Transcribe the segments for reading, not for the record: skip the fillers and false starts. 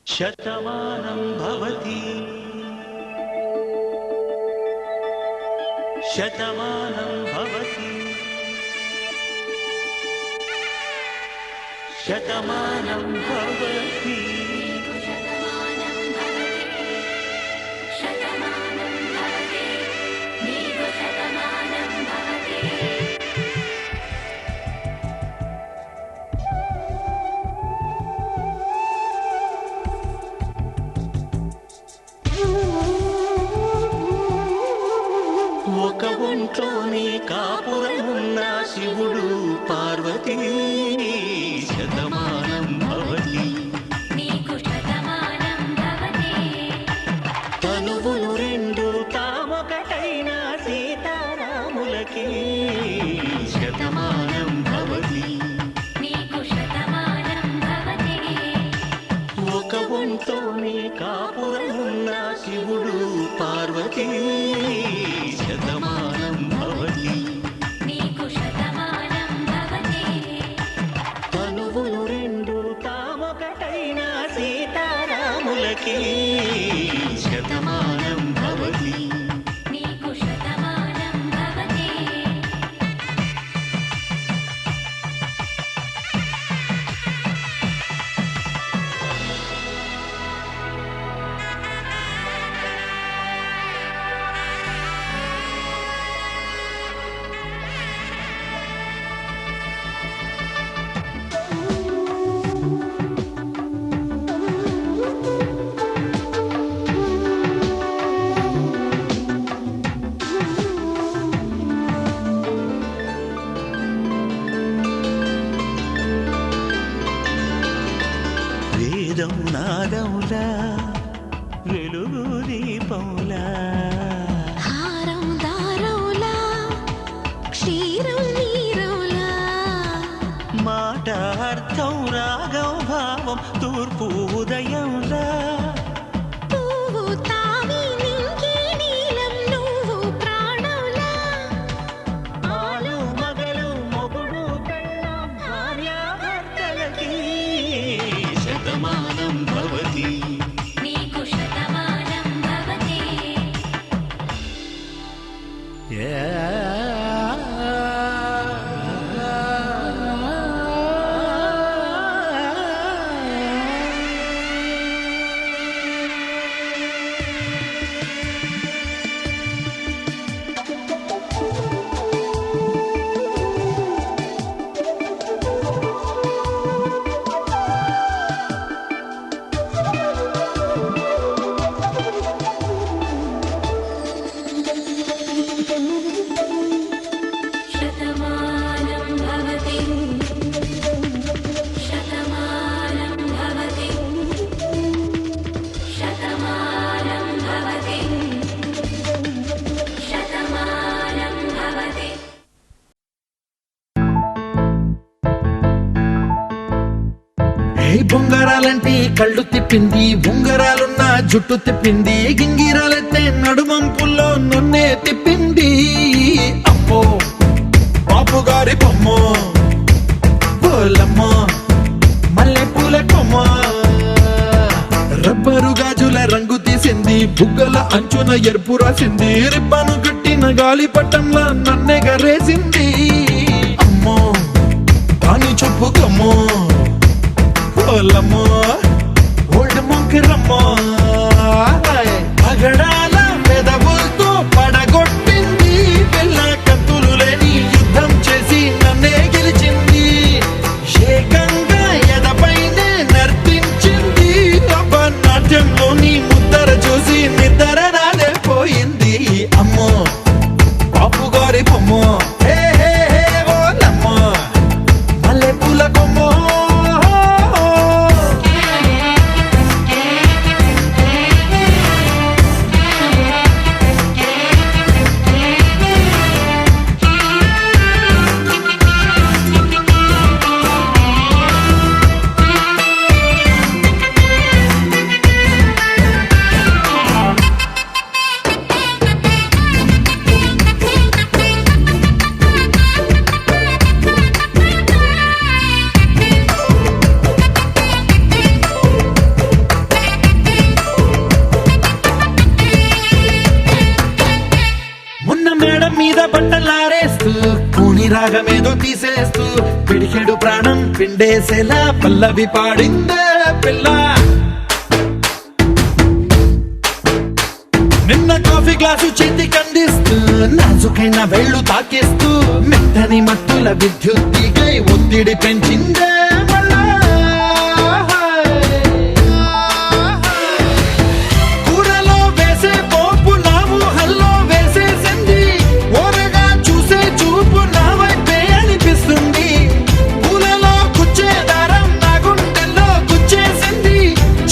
శతమానం భవతి శతమానం భవతి శతమానం భవతి ఒక ఒంట్లోనే కాపురమున్న శివుడు పార్వతీ శతమానం భవతి తనువులు రెండు తామొకటైన సీతారాములకి శతమానం భవతి ఒక ఒంట్లోనే కాపురమున్న శివుడు పార్వతీ శతమానం భవతి తనువులు రెండు తామొకటైన సీతారాములకి శతమానం భవతి వేదం నాదములా వెలుగు దీపములా హారం దారౌలా క్షీరం నీరౌలా మాట అర్థం రాగం భావం తూర్పు ఉదయంలా పువ్వు తావి నింగి నీలం నువ్వు ప్రాణంలా ఆలు మగలు మొగుడు పెళ్ళాం భార్యాభర్తలకి శతమానం భవతి బొంగరాలంటే కళ్ళు తిప్పింది, ఉంగరాలున్న జుట్టు తిప్పింది, గింగిరాలైతే నడుమంపుల్లో నన్నే తిప్పింది. అమ్మో బాపు గారి బొమ్మ పోలమ్మ మల్లె పూల కొమ్మ, రబ్బరు గాజుల రంగు తీసింది, బుగ్గల అంచున ఎరుపు రాసింది, రిబ్బను కట్టిన గాలి పట్టంలా నన్నే గరేసింది. అమ్మో దాని చెప్పు కమ్మో పోలమ్మో ఓల్డ్ మొంకిరమ్మో, పగడాల పెదవులతో పడగొట్టింది, పిల్ల కత్తులు లేని యుద్ధం చేసి నన్నే గెలిచింది, ఏకంగా ఎదపైనే నర్తించింది, నాట్యంలోని ముద్దర చూసి నిద్ర నాడే పోయింది. అమ్మో బాపు గారి బొమ్మో హే హే హే ఓలమ్మో మల్లె పూల కొమ్మో. రాగమేదో తీసేస్తూ పిడికెడు ప్రాణం పిండేసేలా పల్లవి పాడిందే పిల్ల. నిన్న కాఫీ గ్లాసు చేతి కందిస్తూ నాజుకైన వేళ్ళు తాకేస్తూ మెత్తని మత్తుల విద్యుత్ తీగై ఒత్తిడి పెంచిందే మళ్ళా. కూరలో వేసే పోపు నా ఊహల్లో వేసేసింది, ఓరగా చూసే చూపు నా వైపే అనిపిస్తుంది. పూలలో గుచ్చే దారం నా గుండెల్లో గుచ్చేసింది,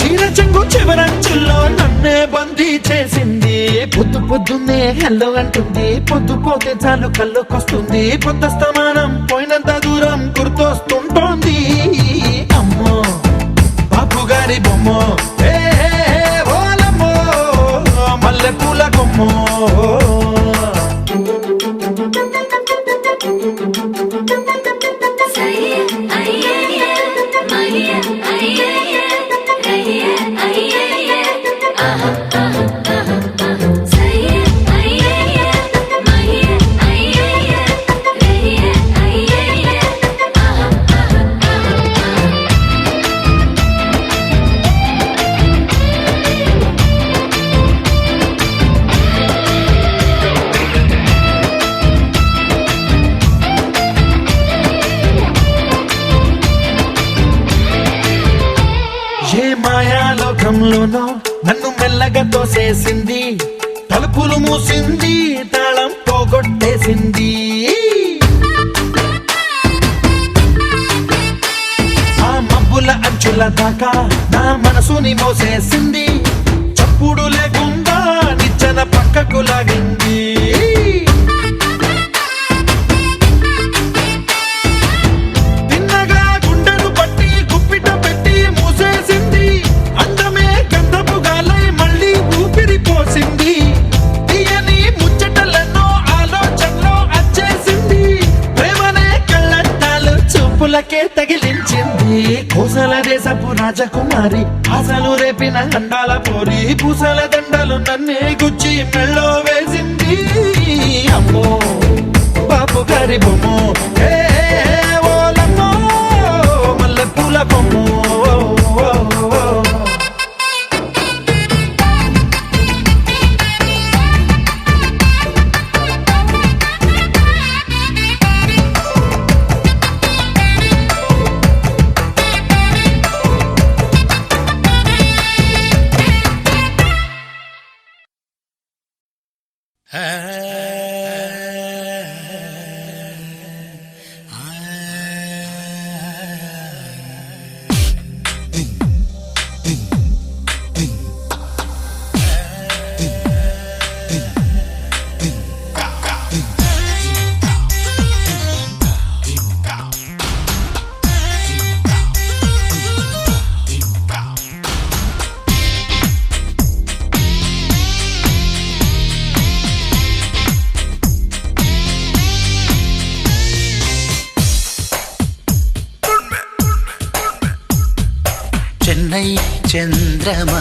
చీర చెంగు చివరంచుల్లో నన్నే బందీ చేసింది. పొద్దు పొద్దున్నే హెల్లో అంటుంది, పొద్దు పోతే చాలు కళ్ళొకొస్తుంది. పొద్దు స్తమానం పోయినంత దూరం గుర్తొస్తుంటోంది. అమ్మో బాపు గారి బొమ్మో, ఏ ఓలమ్మో మల్లె పూల కొమ్మో. ఏ మాయాలోకంలోనో నన్ను మెల్లగా తోసేసింది, తలుపులు మూసింది, తాళం పోగొట్టేసింది. ఆ మబ్బుల అంచుల దాకా నా మనసుని మోసేసింది, చప్పుడు లేకుండా నిచ్చెన పక్కకు లాగింది. పూలకే తగిలించింది, కోసల దేశపు రాజకుమారి ఆశలు రేపిన అండాల పోరి. పూసల దండలు నన్నే గుచ్చి మెళ్ళో వేసింది. అమ్మో బాపు గారి బొమ్మో, ఏ ఓలమ్మో మల్లె పూల బొమ్మో. చెన్నై చంద్రమా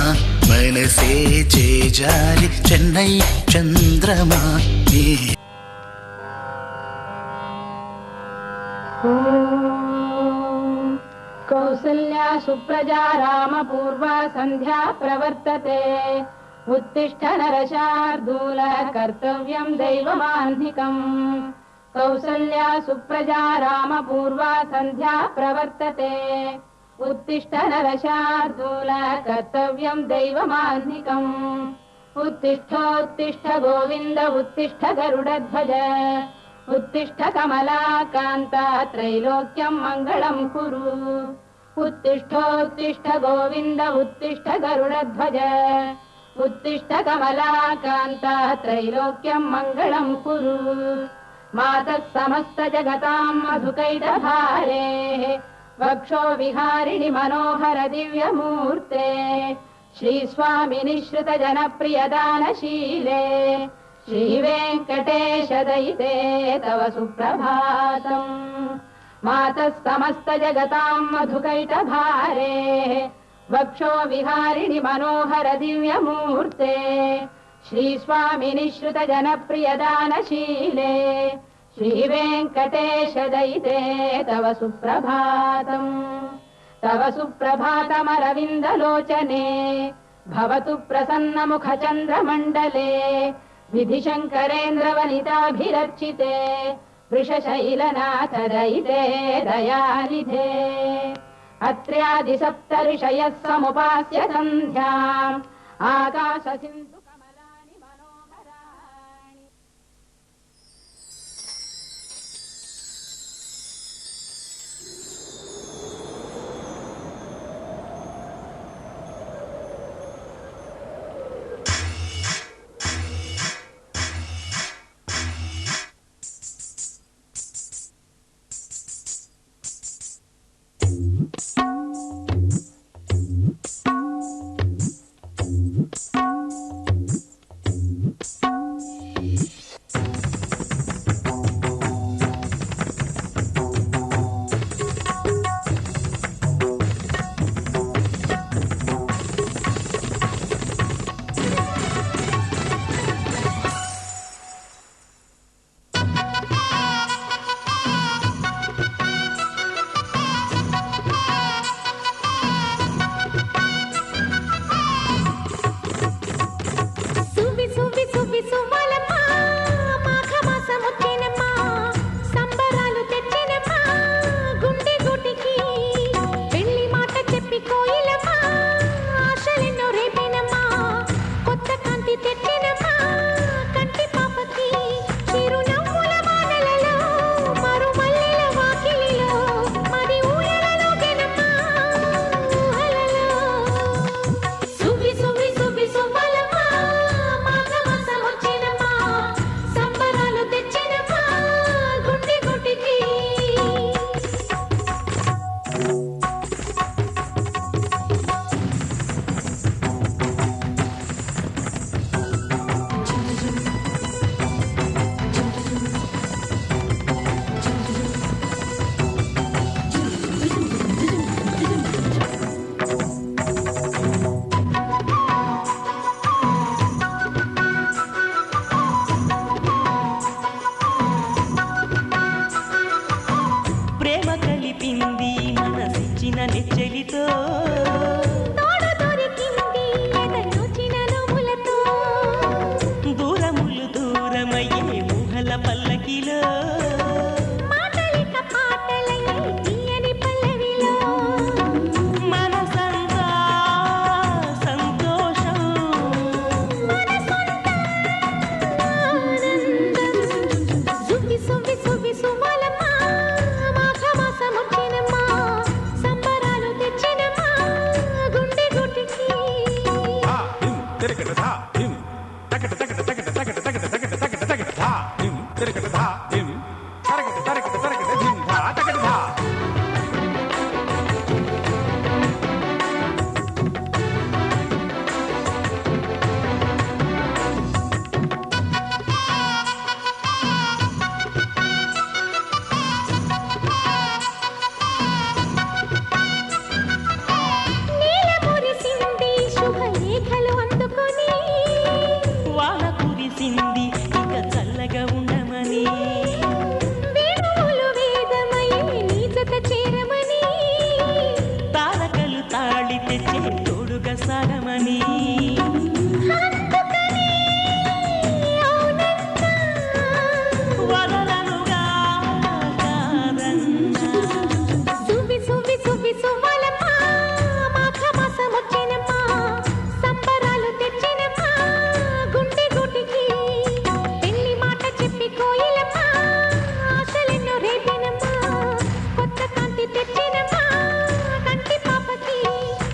మనసే చేజారి, చెన్నై చంద్రమా నీ. కౌసల్యా సుప్రజా రామ పూర్వా సంధ్యా ప్రవర్తతే, ఉత్తిష్ట నరశార్దూల కర్తవ్యం దైవమాహ్నికం. కౌసల్యా సుప్రజా రామ పూర్వా సంధ్యా ప్రవర్తతే, ఉత్తిష్ట నరశార్దూల కర్తవ్యం దైవమాహ్నికం. ఉత్తిష్ఠోత్తిష్ఠ గోవింద ఉత్తిష్ఠ గరుడధ్వజ, ఉత్తిష్ఠ కమలాకాంత త్రైలోక్యం మంగళం కురు. ఉత్తిష్ఠోత్తిష్ఠ గోవింద ఉత్తిష్ఠ గరుడధ్వజ, ఉత్తిష్ఠ కమలాకాంత త్రైలోక్యం మంగళం కురు. మాతః సమస్త జగతాం మధుకైటభారే, వక్షో విహారిణి మనోహర దివ్యమూర్తే, శ్రీస్వామి నిశ్రిత జనప్రియదానశీలే, శ్రీవేంకటేశ దయితే తవ సుప్రభాతం. మాతః సమస్త జగతాం మధుకైటభారే, వక్షో విహారిణి మనోహర దివ్యమూర్తే, శ్రీస్వామి నిశ్రిత జనప్రియదానశీలే, श्रीवेङ्कटेश दयिते तव सुप्रभातम् तव सुप्रभातमरविन्दलोचने भवतु प्रसन्नमुखचन्द्रमण्डले विधिशङ्करेन्द्रवनिताभिरर्चिते वृषशैलनाथ दयिते दयानिधे अत्र्यादिसप्तऋषयः समुपास्य सन्ध्याम् आकाशसिन्धुकमलानि मनोहराणि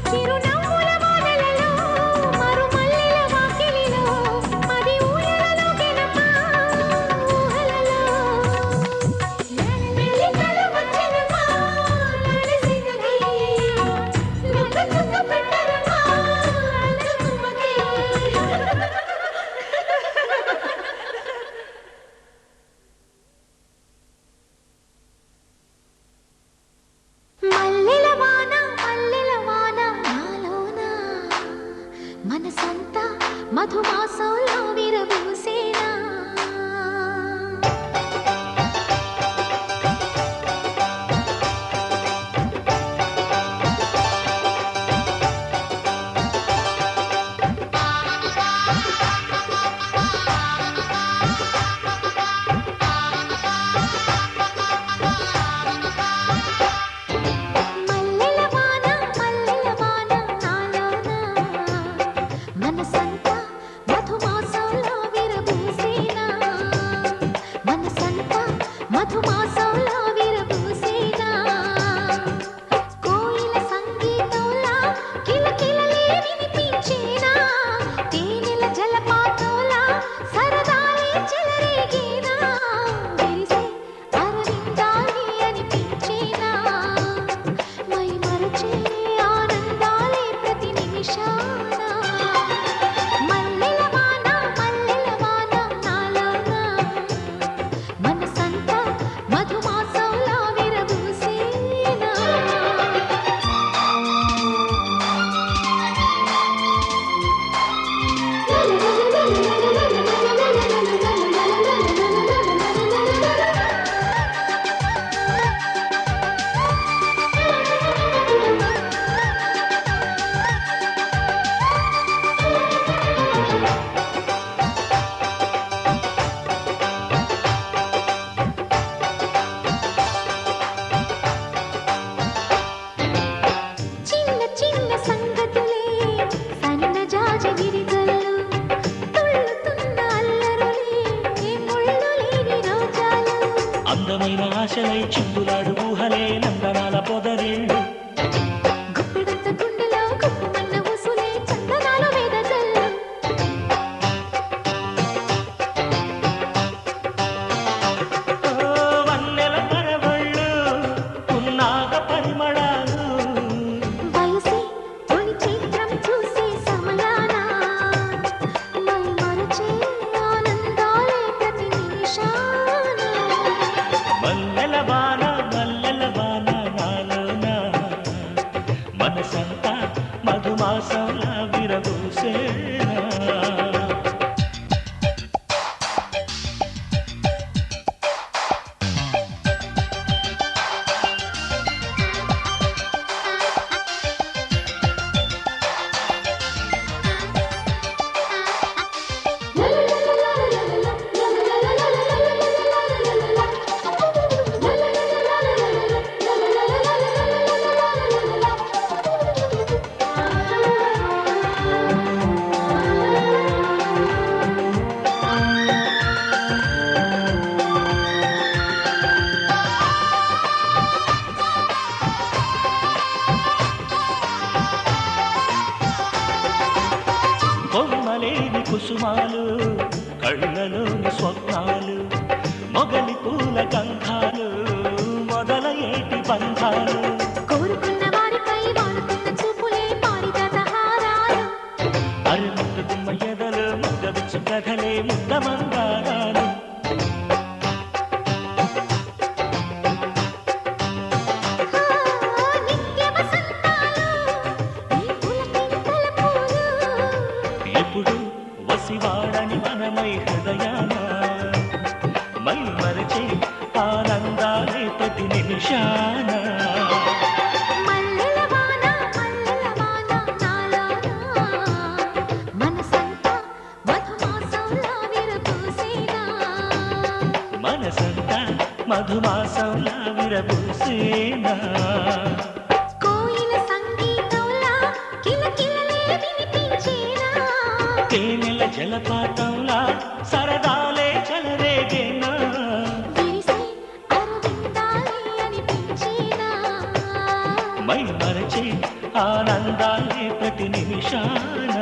చిరునవ్వు కుసుమాలు కళ్ళలోని స్వప్నాలు మొగలి పూల గంధాలు మొదలయేటి బంధాలు కోరుకున్న వారిపై వాడుతున్న చూపులే పారిజాత హారాలు అరి ముద్దు గుమ్మ ఎదలు ముద్దవిచ్చు కథలే ముద్ద మందారాలు నిత్య వసంతాలు ఈ పులకింతల పూలు ఎప్పుడు వసివాడని మనమై హృదయాన మై మరచే ఆనందాలే ప్రతి నిమిషాన మల్లెల వాన నాలోనా మనసంతా మధుమాసంలా విరబూసేనా మనసంతా మధుమాసంలా విరబూసేనా కోయిల సంగీతంలా కిలకిలలే వినిపించేనా తేనెల జలపాతంలా సరదాలే కలరేగేనా విరిసే అరవిందాలే అనిపించేనా మై మరచే ఆనందాలే ప్రతి నిమిషాన